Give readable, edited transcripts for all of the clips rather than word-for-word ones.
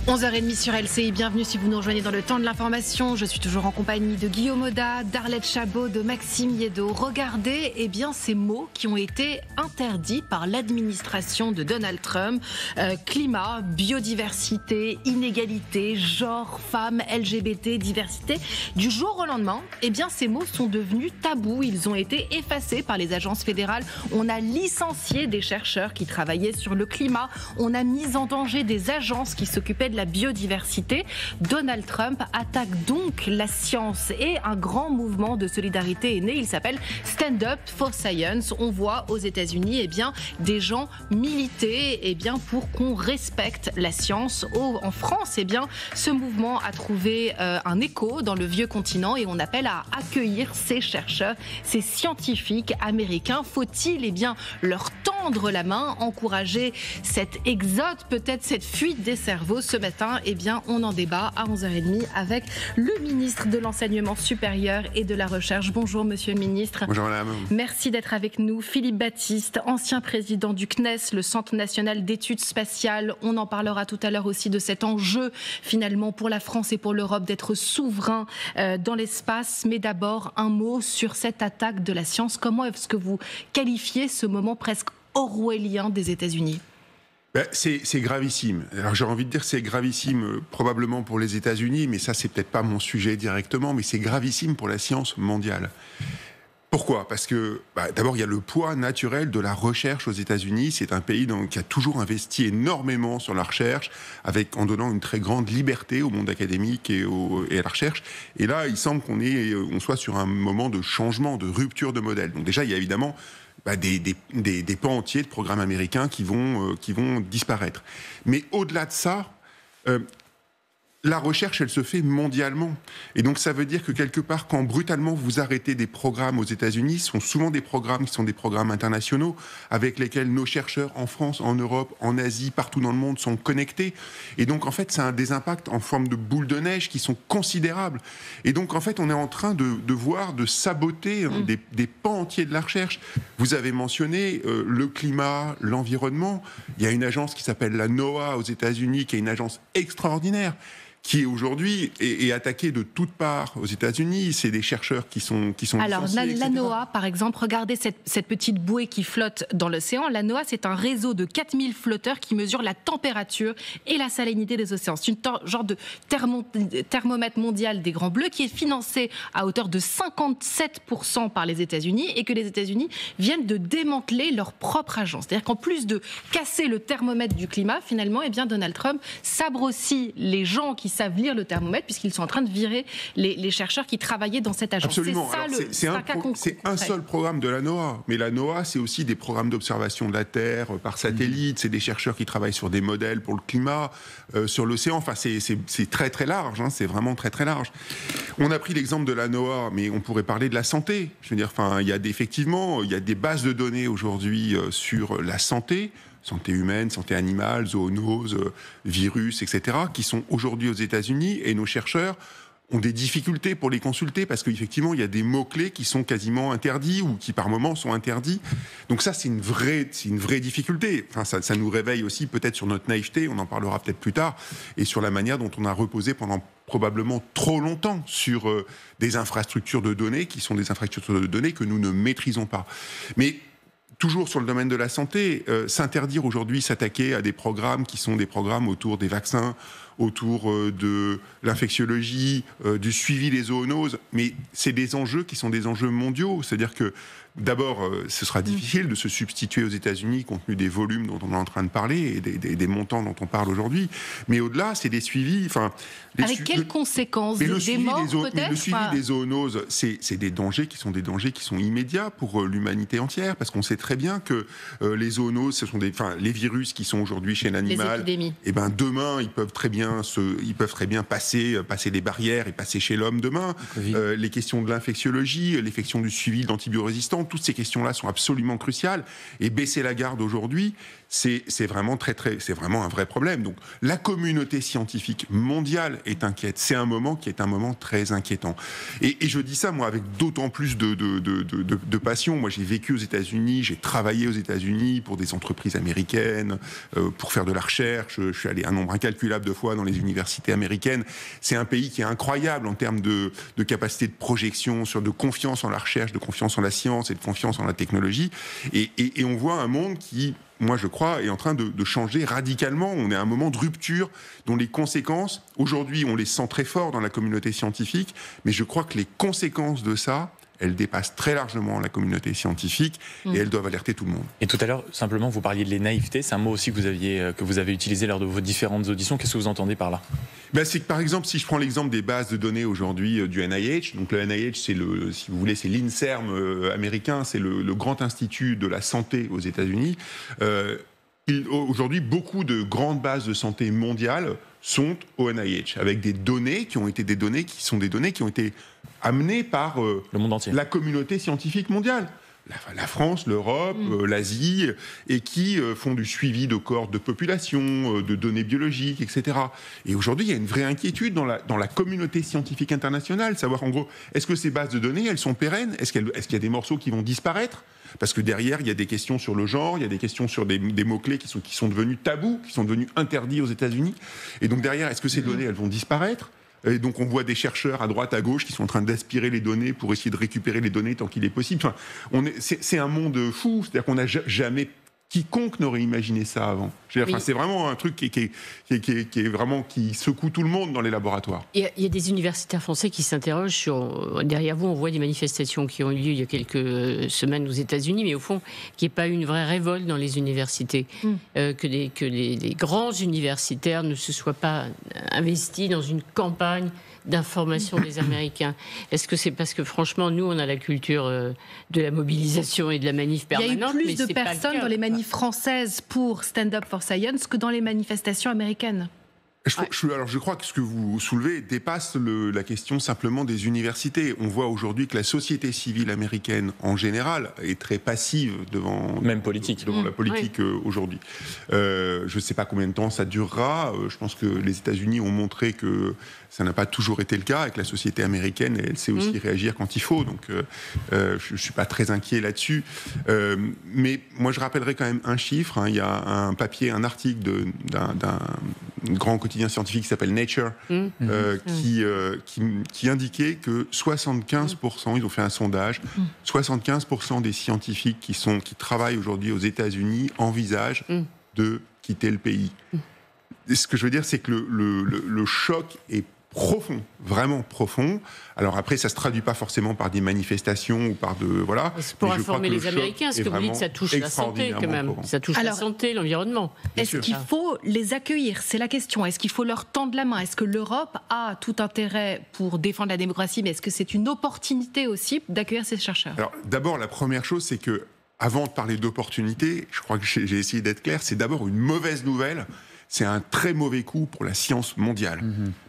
11h30 sur LCI, bienvenue si vous nous rejoignez dans le temps de l'information. Je suis toujours en compagnie de Guillaume Audat, d'Arlette Chabot, de Maxime Yeddo. Regardez ces mots qui ont été interdits par l'administration de Donald Trump. Climat, biodiversité, inégalité, genre, femmes, LGBT, diversité. Du jour au lendemain, ces mots sont devenus tabous. Ils ont été effacés par les agences fédérales. On a licencié des chercheurs qui travaillaient sur le climat. On a mis en danger des agences qui s'occupaient de la biodiversité. Donald Trump attaque donc la science et un grand mouvement de solidarité est né. Il s'appelle Stand Up for Science. On voit aux États-Unis des gens militer pour qu'on respecte la science. En France, ce mouvement a trouvé un écho dans le vieux continent et on appelle à accueillir ces chercheurs, ces scientifiques américains. Faut-il leur tendre la main, encourager cet exode, peut-être cette fuite des cerveaux? Ce matin, on en débat à 11h30 avec le ministre de l'Enseignement supérieur et de la Recherche. Bonjour, monsieur le ministre. Bonjour, madame. Merci d'être avec nous. Philippe Baptiste, ancien président du CNES, le Centre national d'études spatiales. On en parlera tout à l'heure aussi de cet enjeu, finalement, pour la France et pour l'Europe, d'être souverain dans l'espace. Mais d'abord, un mot sur cette attaque de la science. Comment est-ce que vous qualifiez ce moment presque orwellien des États-Unis ? C'est gravissime. Alors j'ai envie de dire que c'est gravissime probablement pour les États-Unis, mais ça c'est peut-être pas mon sujet directement, mais c'est gravissime pour la science mondiale. Pourquoi ? Parce que d'abord il y a le poids naturel de la recherche aux États-Unis. C'est un pays qui a toujours investi énormément sur la recherche, en donnant une très grande liberté au monde académique et à la recherche. Et là, il semble qu'on soit sur un moment de changement, de rupture de modèle. Donc déjà, il y a évidemment des pans entiers de programmes américains qui vont disparaître. Mais au-delà de ça, la recherche, elle se fait mondialement. Et donc, ça veut dire que quelque part, quand brutalement vous arrêtez des programmes aux États-Unis, ce sont souvent des programmes qui sont des programmes internationaux avec lesquels nos chercheurs en France, en Europe, en Asie, partout dans le monde sont connectés. Et donc, en fait, ça a des impacts en forme de boule de neige qui sont considérables. Et donc, en fait, on est en train de saboter des pans entiers de la recherche. Vous avez mentionné le climat, l'environnement. Il y a une agence qui s'appelle la NOAA aux États-Unis, qui est une agence extraordinaire, qui aujourd'hui est attaqué de toutes parts aux États-Unis. C'est des chercheurs qui sont Alors, licenciés, la NOAA, par exemple, regardez cette petite bouée qui flotte dans l'océan. La NOAA, c'est un réseau de 4000 flotteurs qui mesurent la température et la salinité des océans. C'est une genre de thermomètre mondial des Grands Bleus qui est financé à hauteur de 57% par les États-Unis et que les États-Unis viennent de démanteler leur propre agence. C'est-à-dire qu'en plus de casser le thermomètre du climat, finalement, Donald Trump sabre aussi les gens qui savent lire le thermomètre, puisqu'ils sont en train de virer les chercheurs qui travaillaient dans cette agence. Absolument. C'est un seul programme de la NOAA. Mais la NOAA, c'est aussi des programmes d'observation de la Terre par satellite. C'est des chercheurs qui travaillent sur des modèles pour le climat, sur l'océan. Enfin, c'est très, très large. C'est vraiment très, très large. On a pris l'exemple de la NOAA, mais on pourrait parler de la santé. Je veux dire, il y a des bases de données aujourd'hui sur la santé humaine, santé animale, zoonose, virus, etc., qui sont aujourd'hui aux États-Unis, et nos chercheurs ont des difficultés pour les consulter parce qu'effectivement, il y a des mots-clés qui sont quasiment interdits ou qui, par moments, sont interdits. Donc ça, c'est une vraie difficulté. Enfin, ça nous réveille aussi peut-être sur notre naïveté, on en parlera peut-être plus tard, et sur la manière dont on a reposé pendant probablement trop longtemps sur des infrastructures de données qui sont des infrastructures de données que nous ne maîtrisons pas. Mais toujours sur le domaine de la santé, s'interdire aujourd'hui, s'attaquer à des programmes qui sont des programmes autour des vaccins, autour de l'infectiologie, du suivi des zoonoses, mais c'est des enjeux qui sont des enjeux mondiaux. C'est-à-dire que, d'abord, ce sera difficile de se substituer aux États-Unis compte tenu des volumes dont on est en train de parler et des montants dont on parle aujourd'hui. Mais au-delà, c'est des suivis. Avec quelles conséquences ? Des morts, peut-être ? Le suivi des zoonoses, c'est des dangers qui sont immédiats pour l'humanité entière, parce qu'on sait très bien que les zoonoses, ce sont les virus qui sont aujourd'hui chez l'animal. Les épidémies. Et demain, ils peuvent très bien passer les barrières et passer chez l'homme demain. Les questions de l'infectiologie, les questions du suivi d'antibiorésistants, toutes ces questions-là sont absolument cruciales. Et baisser la garde aujourd'hui, c'est vraiment c'est vraiment un vrai problème. Donc la communauté scientifique mondiale est inquiète. C'est un moment qui est un moment très inquiétant. Et je dis ça, moi, avec d'autant plus de passion. Moi, j'ai vécu aux États-Unis, j'ai travaillé aux États-Unis pour des entreprises américaines, pour faire de la recherche. Je suis allé un nombre incalculable de fois dans les universités américaines. C'est un pays qui est incroyable en termes de capacité de projection, de confiance en la recherche, de confiance en la science et de confiance en la technologie. Et on voit un monde qui, moi je crois, est en train de changer radicalement. On est à un moment de rupture dont les conséquences, aujourd'hui on les sent très fort dans la communauté scientifique, mais je crois que les conséquences de ça, elles dépassent très largement la communauté scientifique et elles doivent alerter tout le monde. Et tout à l'heure, simplement, vous parliez de les naïvetés. C'est un mot aussi que vous avez utilisé lors de vos différentes auditions. Qu'est-ce que vous entendez par là ? C'est que par exemple, si je prends l'exemple des bases de données aujourd'hui du NIH, donc le NIH, c'est si vous voulez, c'est l'INSERM américain, c'est le grand institut de la santé aux États-Unis. Aujourd'hui, beaucoup de grandes bases de santé mondiales sont au NIH, avec des données qui ont été amenées par le monde entier, la communauté scientifique mondiale. La France, l'Europe, l'Asie, et qui font du suivi de cohortes de population, de données biologiques, etc. Et aujourd'hui, il y a une vraie inquiétude dans la communauté scientifique internationale, savoir en gros, est-ce que ces bases de données, elles sont pérennes ? Est-ce qu'il y a des morceaux qui vont disparaître ? Parce que derrière, il y a des questions sur le genre, il y a des questions sur des mots-clés qui sont devenus tabous, qui sont devenus interdits aux États-Unis. Et donc derrière, est-ce que ces données, elles vont disparaître ? Et donc on voit des chercheurs à droite, à gauche qui sont en train d'aspirer les données pour essayer de récupérer les données tant qu'il est possible. Enfin, c'est un monde fou, c'est-à-dire qu'on n'a jamais... Quiconque n'aurait imaginé ça avant. C'est vraiment un truc qui secoue tout le monde dans les laboratoires. Il y a des universitaires français qui s'interrogent sur... Derrière vous, on voit des manifestations qui ont eu lieu il y a quelques semaines aux États-Unis, mais au fond, qu'il n'y ait pas eu une vraie révolte dans les universités. Que les grands universitaires ne se soient pas investis dans une campagne d'information des Américains. Est-ce que c'est parce que, franchement, nous, on a la culture de la mobilisation et de la manif permanente? Il y a eu plus de personnes dans les manifs françaises pour Stand Up for Science que dans les manifestations américaines. Je crois que ce que vous soulevez dépasse la question simplement des universités. On voit aujourd'hui que la société civile américaine, en général, est très passive devant la politique aujourd'hui. Je ne sais pas combien de temps ça durera. Je pense que les États-Unis ont montré que ça n'a pas toujours été le cas, et que la société américaine, elle sait aussi réagir quand il faut. Donc, je ne suis pas très inquiet là-dessus. Mais moi, je rappellerai quand même un chiffre. Il y a un article d'un grand quotidien scientifique qui s'appelle Nature, qui indiquait que 75%, ils ont fait un sondage, 75% des scientifiques qui travaillent aujourd'hui aux États-Unis envisagent de quitter le pays. Et ce que je veux dire, c'est que le choc est profond, vraiment profond. Alors après, ça se traduit pas forcément par des manifestations ou par voilà. C'est pour informer les Américains, ce que vous dites, ça touche la santé quand même. Ça touche la santé, l'environnement. Est-ce qu'il faut les accueillir ? C'est la question. Est-ce qu'il faut leur tendre la main ? Est-ce que l'Europe a tout intérêt pour défendre la démocratie, mais est-ce que c'est une opportunité aussi d'accueillir ces chercheurs ? Alors d'abord, la première chose, c'est que avant de parler d'opportunité, je crois que j'ai essayé d'être clair, c'est d'abord une mauvaise nouvelle. C'est un très mauvais coup pour la science mondiale.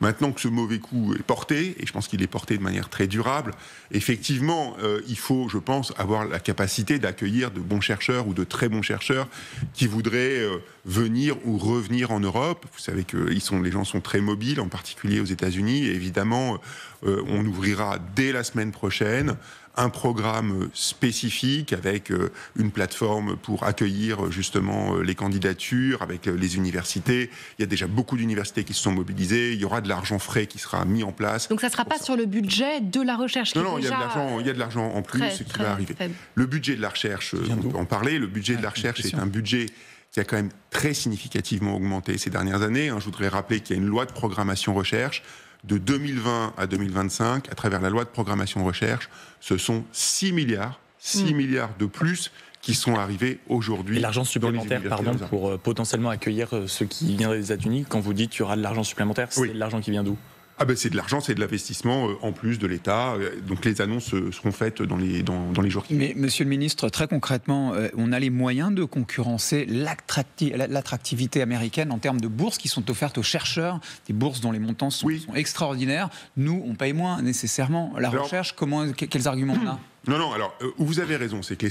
Maintenant que ce mauvais coup est porté, et je pense qu'il est porté de manière très durable, effectivement, il faut, je pense, avoir la capacité d'accueillir de bons chercheurs ou de très bons chercheurs qui voudraient venir ou revenir en Europe. Vous savez que les gens sont très mobiles, en particulier aux États-Unis, et évidemment, on ouvrira dès la semaine prochaine un programme spécifique avec une plateforme pour accueillir justement les candidatures avec les universités. Il y a déjà beaucoup d'universités qui se sont mobilisées. Il y aura de l'argent frais qui sera mis en place. Donc ça ne sera pas sur le budget de la recherche qui Non, il y a de l'argent en plus qui va arriver. Le budget de la recherche, on peut en parler. Le budget de la recherche, c'est un budget qui a quand même très significativement augmenté ces dernières années. Je voudrais rappeler qu'il y a une loi de programmation recherche de 2020 à 2025, à travers la loi de programmation recherche, ce sont 6 milliards de plus qui sont arrivés aujourd'hui. Et l'argent supplémentaire, pour potentiellement accueillir ceux qui viendraient des États-Unis, quand vous dites qu'il y aura de l'argent supplémentaire, c'est de l'argent qui vient d'où ? C'est de l'argent, c'est de l'investissement en plus de l'État. Donc les annonces seront faites dans les jours qui viennent. Mais monsieur le ministre, très concrètement, on a les moyens de concurrencer l'attractivité américaine en termes de bourses qui sont offertes aux chercheurs, des bourses dont les montants sont extraordinaires. Nous, on paye moins nécessairement la recherche. Quels arguments on a ? Non, alors, vous avez raison, c'est que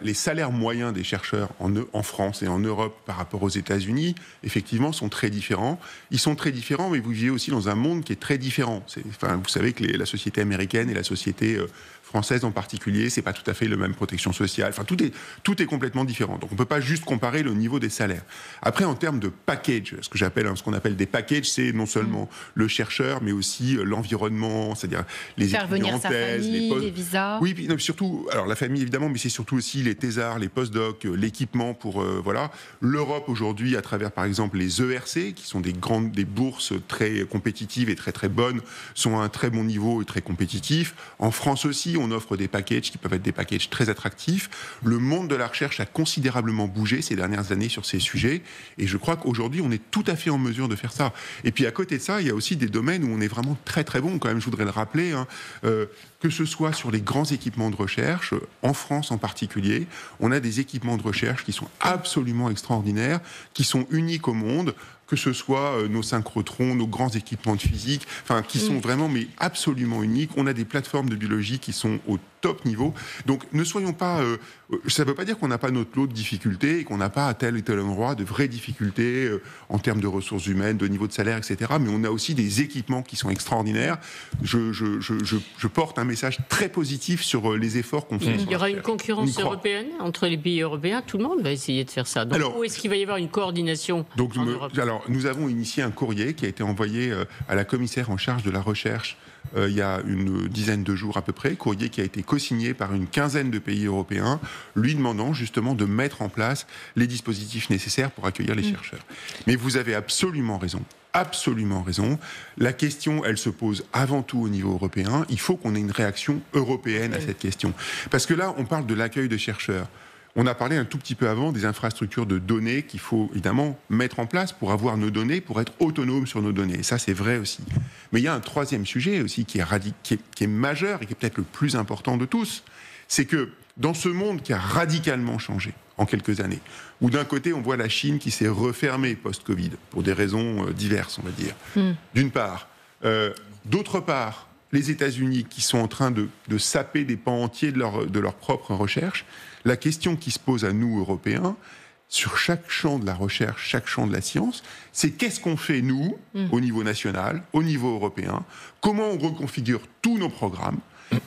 les salaires moyens des chercheurs en France et en Europe par rapport aux États-Unis, effectivement, sont très différents. Ils sont très différents, mais vous vivez aussi dans un monde qui est très différent. Vous savez que la société américaine et la société française en particulier, c'est pas tout à fait la même protection sociale. Enfin, tout est complètement différent. Donc, on peut pas juste comparer le niveau des salaires. Après, en termes de package, ce qu'on appelle des packages, c'est non seulement le chercheur, mais aussi l'environnement, c'est-à-dire les étudiantaises, les visas. Oui, puis surtout, alors la famille évidemment, mais c'est surtout aussi les thésards, les postdocs, l'équipement pour voilà. L'Europe aujourd'hui, à travers par exemple les ERC, qui sont des bourses très compétitives et très très bonnes, sont à un très bon niveau et très compétitifs. En France aussi, on offre des packages qui peuvent être des packages très attractifs. Le monde de la recherche a considérablement bougé ces dernières années sur ces sujets, et je crois qu'aujourd'hui, on est tout à fait en mesure de faire ça. Et puis à côté de ça, il y a aussi des domaines où on est vraiment très très bon. Quand même, je voudrais le rappeler, que ce soit sur les grands équipements de recherche, en France en particulier, on a des équipements de recherche qui sont absolument extraordinaires, qui sont uniques au monde, que ce soit nos synchrotrons, nos grands équipements de physique, qui sont vraiment mais absolument uniques. On a des plateformes de biologie qui sont au top niveau. Donc ne soyons pas... ça ne veut pas dire qu'on n'a pas notre lot de difficultés et qu'on n'a pas à tel et tel endroit de vraies difficultés en termes de ressources humaines, de niveau de salaire, etc. Mais on a aussi des équipements qui sont extraordinaires. Je porte un message très positif sur les efforts qu'on fait. Il y aura une concurrence européenne entre les pays européens. Tout le monde va essayer de faire ça. Donc, où est-ce qu'il va y avoir une coordination en Europe ? Alors, nous avons initié un courrier qui a été envoyé à la commissaire en charge de la recherche il y a une dizaine de jours à peu près, courrier qui a été co-signé par une quinzaine de pays européens, lui demandant justement de mettre en place les dispositifs nécessaires pour accueillir les chercheurs. Mais vous avez absolument raison. Absolument raison. La question, elle se pose avant tout au niveau européen. Il faut qu'on ait une réaction européenne à cette question. Parce que là, on parle de l'accueil de chercheurs. On a parlé un tout petit peu avant des infrastructures de données qu'il faut évidemment mettre en place pour avoir nos données, pour être autonome sur nos données. Et ça, c'est vrai aussi. Mais il y a un troisième sujet aussi qui est majeur et qui est peut-être le plus important de tous. C'est que dans ce monde qui a radicalement changé en quelques années, où d'un côté, on voit la Chine qui s'est refermée post-Covid, pour des raisons diverses, on va dire, d'une part. D'autre part, les États-Unis qui sont en train de saper des pans entiers de leur propre recherche. La question qui se pose à nous, Européens, sur chaque champ de la recherche, chaque champ de la science, c'est qu'est-ce qu'on fait, nous, au niveau national, au niveau européen, comment on reconfigure tous nos programmes.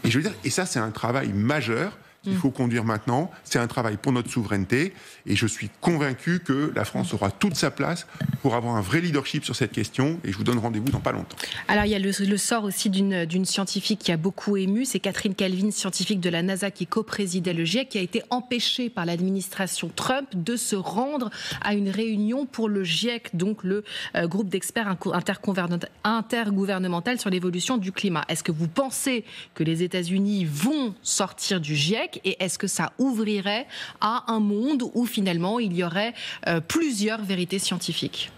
Et je veux dire, et ça, c'est un travail majeur qu'il faut conduire maintenant. C'est un travail pour notre souveraineté. Et je suis convaincu que la France aura toute sa place pour avoir un vrai leadership sur cette question. Et je vous donne rendez-vous dans pas longtemps. Alors, il y a le sort aussi d'une scientifique qui a beaucoup ému. C'est Catherine Calvin, scientifique de la NASA qui co-présidait le GIEC, qui a été empêchée par l'administration Trump de se rendre à une réunion pour le GIEC, donc le groupe d'experts intergouvernemental sur l'évolution du climat. Est-ce que vous pensez que les États-Unis vont sortir du GIEC ? Et est-ce que ça ouvrirait à un monde où finalement il y aurait plusieurs vérités scientifiques ?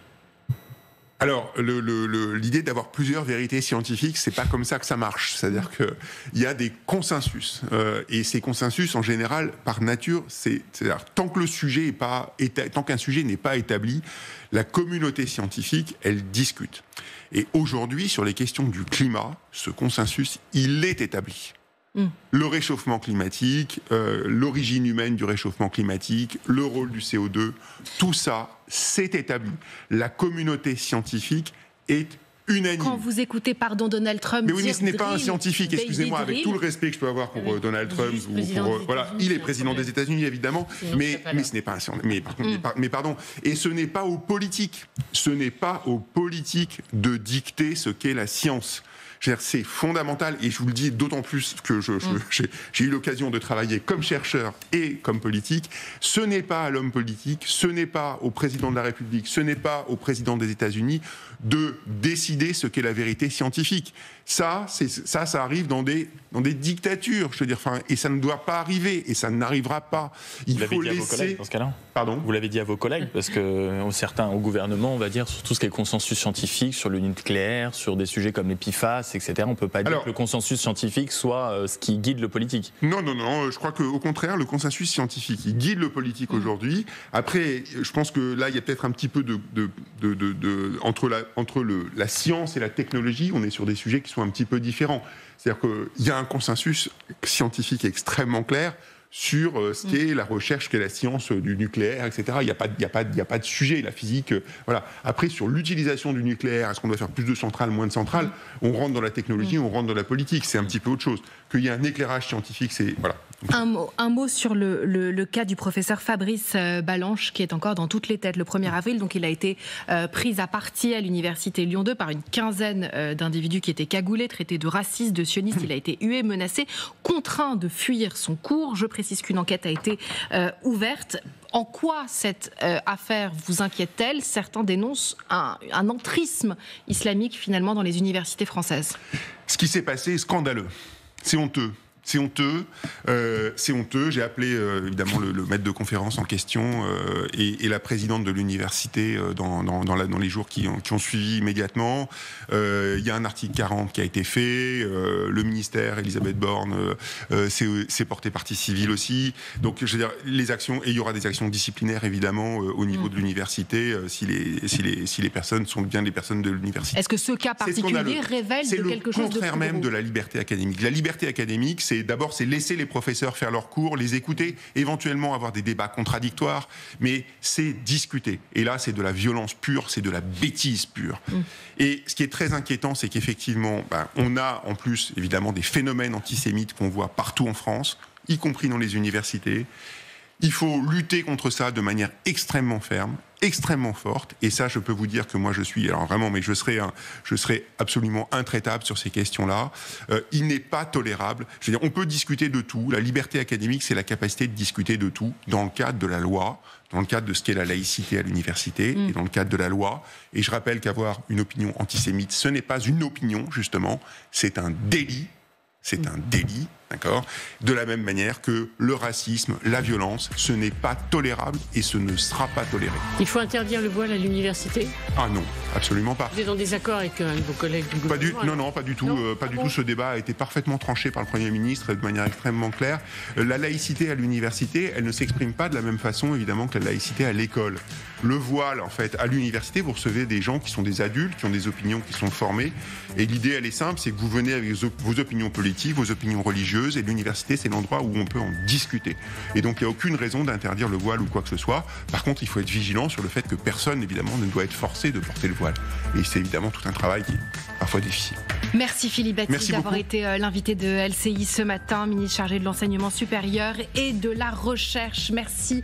Alors, l'idée d'avoir plusieurs vérités scientifiques, c'est pas comme ça que ça marche. C'est-à-dire qu'il y a des consensus. Et ces consensus, en général, par nature, c'est-à-dire tant qu'un sujet n'est pas établi, la communauté scientifique, elle discute. Et aujourd'hui, sur les questions du climat, ce consensus, il est établi. Le réchauffement climatique, l'origine humaine du réchauffement climatique, le rôle du CO2, tout ça, c'est établi. La communauté scientifique est unanime. Quand vous écoutez, Donald Trump... Mais oui, mais ce n'est pas un scientifique, excusez-moi, avec tout le respect que je peux avoir pour Donald Trump, voilà, il est président des États-Unis, évidemment, mais ce n'est pas un scientifique. Mais pardon, et ce n'est pas aux politiques. Ce n'est pas aux politiques de dicter ce qu'est la science. C'est fondamental, et je vous le dis d'autant plus que j'ai eu l'occasion de travailler comme chercheur et comme politique. Ce n'est pas à l'homme politique, ce n'est pas au président de la République, ce n'est pas au président des États-Unis de décider ce qu'est la vérité scientifique. Ça arrive dans des dictatures, je veux dire, et ça ne doit pas arriver, et ça n'arrivera pas. Il faut laisser... Vous l'avez dit à vos collègues dans ce cas-là ? Pardon ? Vous l'avez dit à vos collègues, parce que certains au gouvernement, on va dire, sur tout ce qui est consensus scientifique, sur le nucléaire, sur des sujets comme les PFAS, masse, etc. On ne peut pas dire que le consensus scientifique soit ce qui guide le politique. Non, je crois qu'au contraire, le consensus scientifique, il guide le politique aujourd'hui. Après, je pense que là, il y a peut-être un petit peu entre la science et la technologie, on est sur des sujets qui sont un petit peu différents. C'est-à-dire qu'il y a un consensus scientifique extrêmement clair sur ce qu'est la recherche, qu'est la science du nucléaire, etc. Il n'y a pas de sujet, la physique. Voilà. Après, sur l'utilisation du nucléaire, est-ce qu'on doit faire plus de centrales, moins de centrales? On rentre dans la technologie, on rentre dans la politique. C'est un petit peu autre chose. Qu'il y ait un éclairage scientifique, c'est... Voilà. Un mot sur le cas du professeur Fabrice Balanche, qui est encore dans toutes les têtes. Le 1er avril, donc, il a été pris à partie à l'université Lyon 2 par une quinzaine d'individus qui étaient cagoulés, traités de racistes, de sionistes. Il a été hué, menacé, contraint de fuir son cours. Je précise qu'une enquête a été ouverte. En quoi cette affaire vous inquiète-t-elle? Certains dénoncent un entrisme islamique, finalement, dans les universités françaises. Ce qui s'est passé est scandaleux. C'est honteux. C'est honteux. J'ai appelé évidemment le maître de conférence en question et la présidente de l'université dans les jours qui ont suivi immédiatement. Il y a un article 40 qui a été fait. Le ministère, Elisabeth Borne, s'est porté partie civile aussi. Donc, je veux dire, les actions, et il y aura des actions disciplinaires évidemment au niveau de l'université si les personnes sont bien des personnes de l'université. Est-ce que ce cas particulier révèle de quelque chose de plus gros? C'est le contraire même de la liberté académique. La liberté académique, c'est laisser les professeurs faire leurs cours, les écouter, éventuellement avoir des débats contradictoires, mais c'est discuter. Et là, c'est de la violence pure, c'est de la bêtise pure. Et ce qui est très inquiétant, c'est qu'effectivement, on a en plus, évidemment, des phénomènes antisémites qu'on voit partout en France, y compris dans les universités. Il faut lutter contre ça de manière extrêmement ferme, extrêmement forte, et ça, je peux vous dire que moi, je serai absolument intraitable sur ces questions-là. Il n'est pas tolérable. Je veux dire, on peut discuter de tout. La liberté académique, c'est la capacité de discuter de tout dans le cadre de la loi, dans le cadre de ce qu'est la laïcité à l'université, et dans le cadre de la loi. Et je rappelle qu'avoir une opinion antisémite, ce n'est pas une opinion, justement, c'est un délit. C'est un délit, d'accord? De la même manière que le racisme, la violence, ce n'est pas tolérable et ce ne sera pas toléré. Il faut interdire le voile à l'université? Ah non, absolument pas. Vous êtes en désaccord avec un de vos collègues du gouvernement? Non, pas du tout. Pas du tout. Ce débat a été parfaitement tranché par le Premier ministre de manière extrêmement claire. La laïcité à l'université, elle ne s'exprime pas de la même façon, évidemment, que la laïcité à l'école. Le voile, en fait, à l'université, vous recevez des gens qui sont des adultes, qui ont des opinions qui sont formées. Et l'idée, elle est simple, c'est que vous venez avec vos opinions politiques, vos opinions religieuses, et l'université, c'est l'endroit où on peut en discuter. Et donc, il n'y a aucune raison d'interdire le voile ou quoi que ce soit. Par contre, il faut être vigilant sur le fait que personne, évidemment, ne doit être forcé de porter le voile. Et c'est évidemment tout un travail qui est parfois difficile. Merci Philippe Baptiste d'avoir été l'invité de LCI ce matin, ministre chargé de l'enseignement supérieur et de la recherche. Merci.